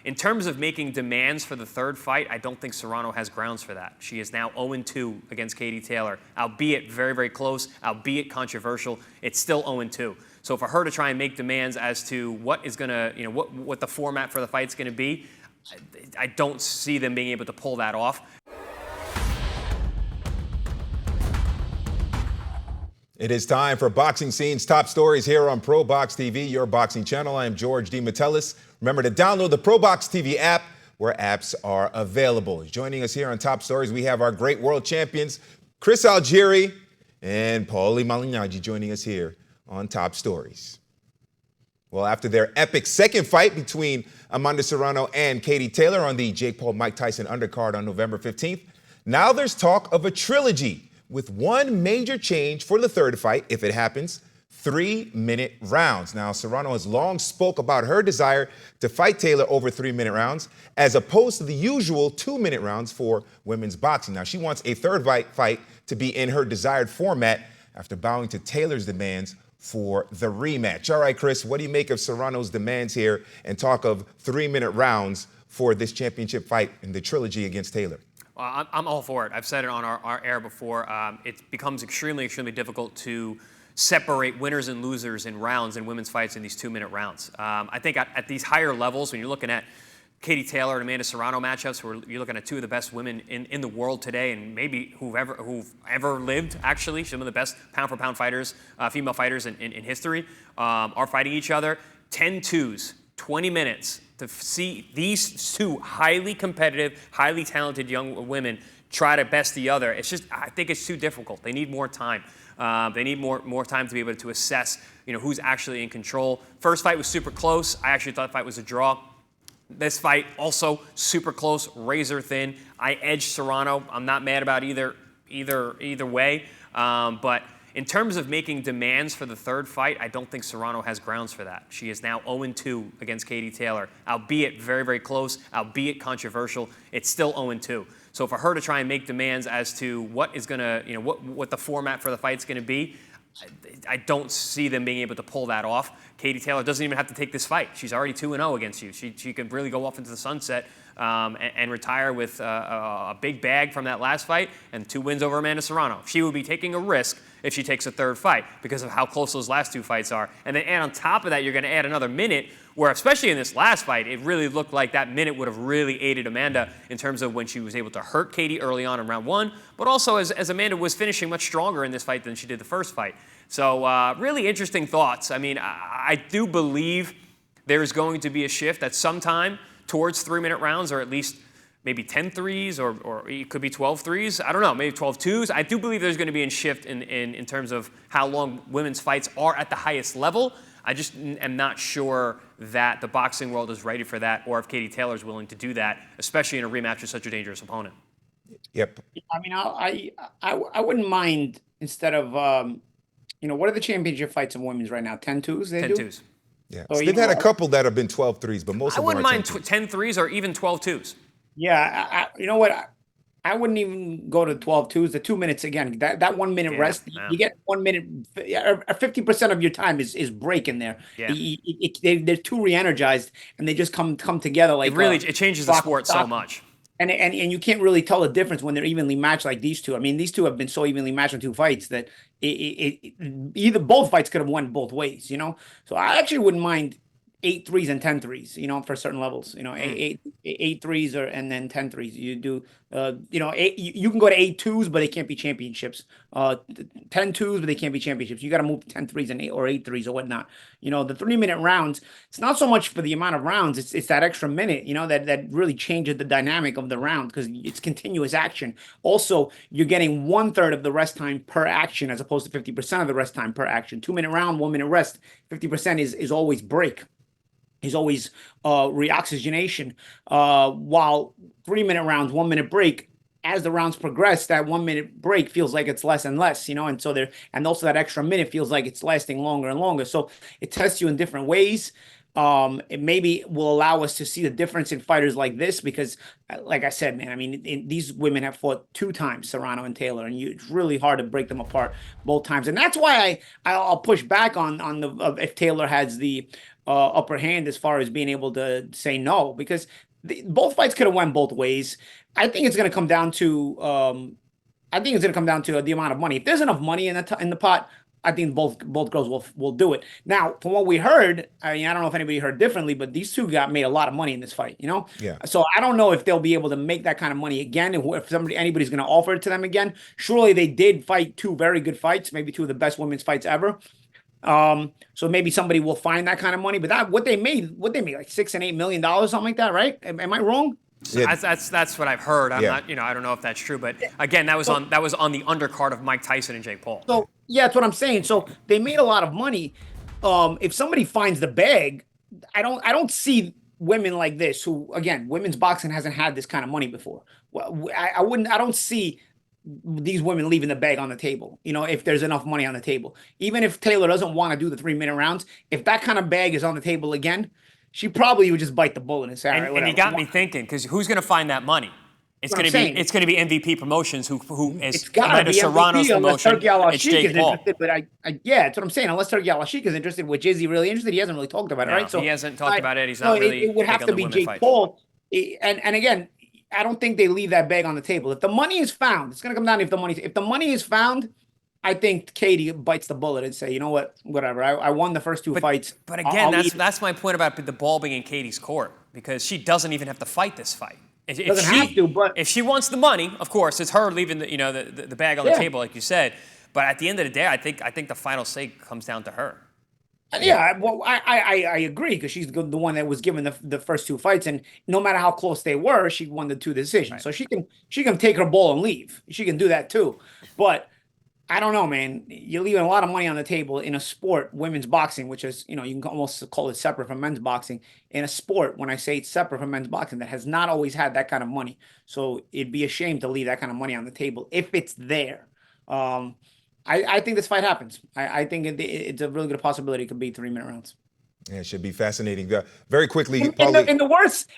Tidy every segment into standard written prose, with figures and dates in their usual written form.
in terms of making demands for the third fight, I don't think Serrano has grounds for that. She is now 0-2 against Katie Taylor, albeit very, very close, albeit controversial. It's still 0-2. So for her to try and make demands as to what is going to, what the format for the fight's going to be, I don't see them being able to pull that off. It is time for Boxing Scene's top stories here on ProBox TV, your boxing channel. I am George DeMatteis. Remember to download the ProBox TV app where apps are available. Joining us here on Top Stories, we have our great world champions, Chris Algieri and Paulie Malignaggi, joining us here on Top Stories. Well, after their epic second fight between Amanda Serrano and Katie Taylor on the Jake Paul-Mike Tyson undercard on November 15th, now there's talk of a trilogy with one major change for the third fight, if it happens, 3-minute rounds. Now, Serrano has long spoke about her desire to fight Taylor over 3-minute rounds, as opposed to the usual 2-minute rounds for women's boxing. Now, she wants a third fight to be in her desired format after bowing to Taylor's demands for the rematch. All right, Chris, what do you make of Serrano's demands here and talk of 3-minute rounds for this championship fight in the trilogy against Taylor? I'm all for it. I've said it on our air before. It becomes extremely, extremely difficult to separate winners and losers in rounds in women's fights in these 2-minute rounds. I think at these higher levels, when you're looking at Katie Taylor and Amanda Serrano matchups, where you're looking at two of the best women in the world today, and maybe who've ever lived, actually, some of the best pound-for-pound fighters, female fighters in history, are fighting each other. 10-2s, 20 minutes, to see these two highly competitive, highly talented young women try to best the other. It's just, I think it's too difficult. They need more time. They need more time to be able to assess, who's actually in control. First fight was super close. I actually thought the fight was a draw. This fight also super close, razor thin. I edged Serrano. I'm not mad about either way. But in terms of making demands for the third fight, I don't think Serrano has grounds for that. She is now 0-2 against Katie Taylor, albeit very, very close, albeit controversial. It's still 0-2. So for her to try and make demands as to what is going to, what the format for the fight's going to be, I don't see them being able to pull that off. Katie Taylor doesn't even have to take this fight. She's already 2-0 against you. She could really go off into the sunset and retire with a big bag from that last fight and 2 wins over Amanda Serrano. She would be taking a risk if she takes a third fight because of how close those last 2 fights are. And then on top of that, you're going to add another minute where, especially in this last fight, it really looked like that minute would have really aided Amanda in terms of when she was able to hurt Katie early on in round 1, but also as Amanda was finishing much stronger in this fight than she did the first fight. So really interesting thoughts. I mean, I do believe there is going to be a shift at some time towards 3-minute rounds, or at least maybe 10 threes, or it could be 12 threes. I don't know, maybe 12 twos. I do believe there's going to be a shift in terms of how long women's fights are at the highest level. I just am not sure that the boxing world is ready for that, or if Katie Taylor is willing to do that, especially in a rematch with such a dangerous opponent. Yep. I mean, I wouldn't mind, instead of, what are the championship fights in women's right now? 10-2s? 10-2s. Yeah. So they've had a couple that have been 12 threes, but most of them I wouldn't mind 10 threes or even 12 twos. Yeah, you know what? I wouldn't even go to 12-2s. The 2 minutes, again, that 1 minute rest, you get 1 minute, 50% of your time is break in there. Yeah. They're too re-energized, and they just come together like it changes the sport so much. And you can't really tell the difference when they're evenly matched like these two. I mean, these two have been so evenly matched in 2 fights that either both fights could have won both ways, So I actually wouldn't mind 8 threes and 10 threes, for certain levels, eight threes and then 10 threes. You do, you can go to 8 twos, but they can't be championships. 10 twos, but they can't be championships. You got to move to 10 threes and 8 threes or whatnot. The 3-minute rounds, it's not so much for the amount of rounds. It's that extra minute, that really changes the dynamic of the round because it's continuous action. Also, you're getting 1/3 of the rest time per action as opposed to 50% of the rest time per action. 2-minute round, 1 minute rest. 50% is always break. Is always reoxygenation, while 3-minute rounds, 1 minute break. As the rounds progress, that 1 minute break feels like it's less and less, and so and also that extra minute feels like it's lasting longer and longer. So it tests you in different ways. It maybe will allow us to see the difference in fighters like this because, like I said, man, I mean, these women have fought 2 times, Serrano and Taylor, and it's really hard to break them apart both times. And that's why I'll push back on the if Taylor has the upper hand as far as being able to say no, because both fights could have went both ways. I think it's going to come down to the amount of money. If there's enough money in the pot, I think both girls will do it. Now, from what we heard, I don't know if anybody heard differently, but these two made a lot of money in this fight. Yeah. So I don't know if they'll be able to make that kind of money again. If anybody's going to offer it to them again. Surely they did fight two very good fights, maybe two of the best women's fights ever. So maybe somebody will find that kind of money. But what they made like $6 and $8 million, something like that, right? Am I wrong? Yeah. That's what I've heard. I'm not, I don't know if that's true, but again, that was on the undercard of Mike Tyson and Jake Paul. So yeah, that's what I'm saying. So they made a lot of money. If somebody finds the bag, I don't see women like this who, again, women's boxing hasn't had this kind of money before. Well, I don't see these women leaving the bag on the table, if there's enough money on the table. Even if Taylor doesn't want to do the 3-minute rounds, if that kind of bag is on the table again, she probably would just bite the bullet and say, all right, whatever. And you got me thinking, because who's going to find that money? It's going to be MVP Promotions, who is Amanda Serrano's promotion. It's Jake Paul. But that's what I'm saying. Unless Turki Al-Ashik is interested, which is he really interested? He hasn't really talked about it, right? So he hasn't talked about it. He's not really. It would have to be Jake Paul. And again, I don't think they leave that bag on the table. If the money is found, it's going to come down to if the money is found. I think Katie bites the bullet and say, you know what, whatever. I won the first two fights. But again, that's my point about the ball being in Katie's court, because she doesn't even have to fight this fight. If she wants the money, of course, it's her leaving the bag on the table, like you said. But at the end of the day, I think the final say comes down to her. Yeah, well, I agree, because she's the one that was given the first two fights, and no matter how close they were, she won the two decisions. Right. So she can take her ball and leave. She can do that too. But I don't know, man. You're leaving a lot of money on the table in a sport, women's boxing, which is, you can almost call it separate from men's boxing. In a sport, when I say it's separate from men's boxing, that has not always had that kind of money. So it'd be a shame to leave that kind of money on the table if it's there. I think this fight happens. I think it's a really good possibility it could be 3-minute rounds. Yeah, it should be fascinating. Very quickly, in the worst,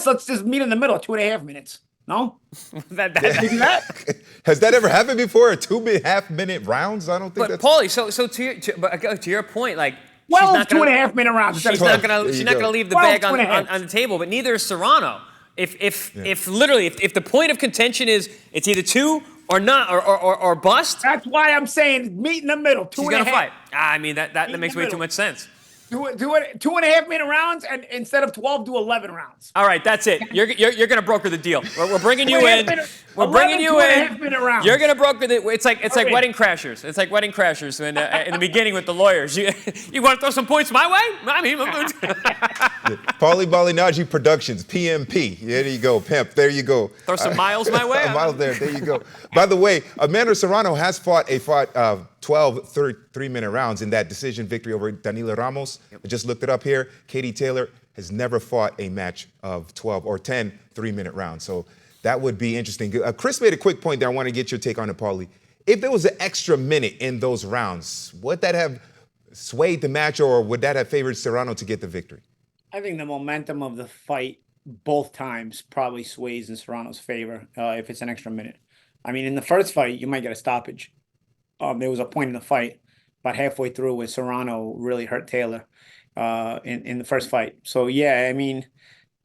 let's just meet in the middle, 2.5 minutes. No? Has that ever happened before? A 2.5-minute rounds? I don't think that's... Paulie, so to your point, like... Well, 2.5-minute rounds. She's not gonna leave the bag on the table, but neither is Serrano. If the point of contention is it's either two or not or bust... That's why I'm saying meet in the middle, 2.5. She's gonna fight. I mean, that makes way too much sense. Do 2.5-minute rounds, and instead of 12, do 11 rounds. All right, that's it. You're going to broker the deal. We're bringing you in. We're bringing you in. You're going to broker the. It's like Wedding Crashers. It's like Wedding Crashers in the beginning with the lawyers. You want to throw some points my way? I mean, Paulie Balinaji Productions, PMP. There you go, pimp. There you go. Throw some miles my way. Miles there. There you go. By the way, Amanda Serrano has fought 12 3-minute rounds in that decision victory over Danila Ramos. I just looked it up here. Katie Taylor has never fought a match of 12 or 10 3-minute rounds. So that would be interesting. Chris made a quick point there. I want to get your take on it, Paulie. If there was an extra minute in those rounds, would that have swayed the match, or would that have favored Serrano to get the victory? I think the momentum of the fight both times probably sways in Serrano's favor if it's an extra minute. I mean, in the first fight, you might get a stoppage. There was a point in the fight about halfway through where Serrano really hurt Taylor in the first fight. So, yeah, I mean,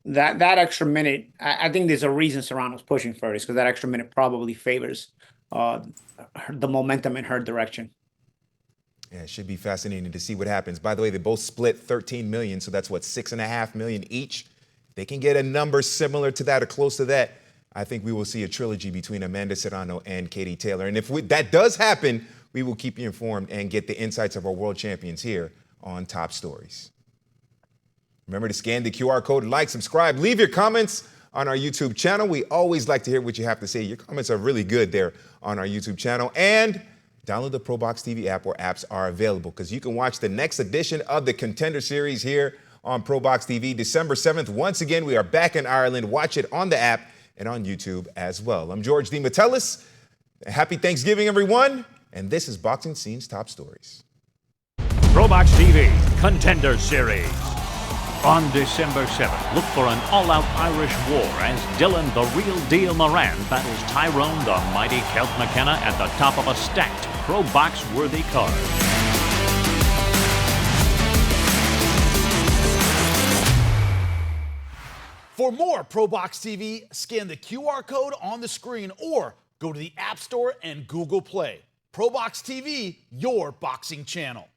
that extra minute, I think there's a reason Serrano's pushing for this, because that extra minute probably favors the momentum in her direction. Yeah, it should be fascinating to see what happens. By the way, they both split $13 million, so that's, $6.5 million each. They can get a number similar to that or close to that. I think we will see a trilogy between Amanda Serrano and Katie Taylor. And if that does happen, we will keep you informed and get the insights of our world champions here on Top Stories. Remember to scan the QR code, like, subscribe, leave your comments on our YouTube channel. We always like to hear what you have to say. Your comments are really good there on our YouTube channel. And download the ProBox TV app, where apps are available, because you can watch the next edition of the Contender Series here on ProBox TV, December 7th. Once again, we are back in Ireland. Watch it on the app and on YouTube as well. I'm George D. Metellus. Happy Thanksgiving, everyone. And this is Boxing Scene's Top Stories. ProBox TV Contender Series. On December 7th, look for an all-out Irish war as Dylan the Real Deal Moran battles Tyrone the Mighty Celt McKenna at the top of a stacked, ProBox-worthy card. For more ProBox TV, scan the QR code on the screen or go to the App Store and Google Play. ProBox TV, your boxing channel.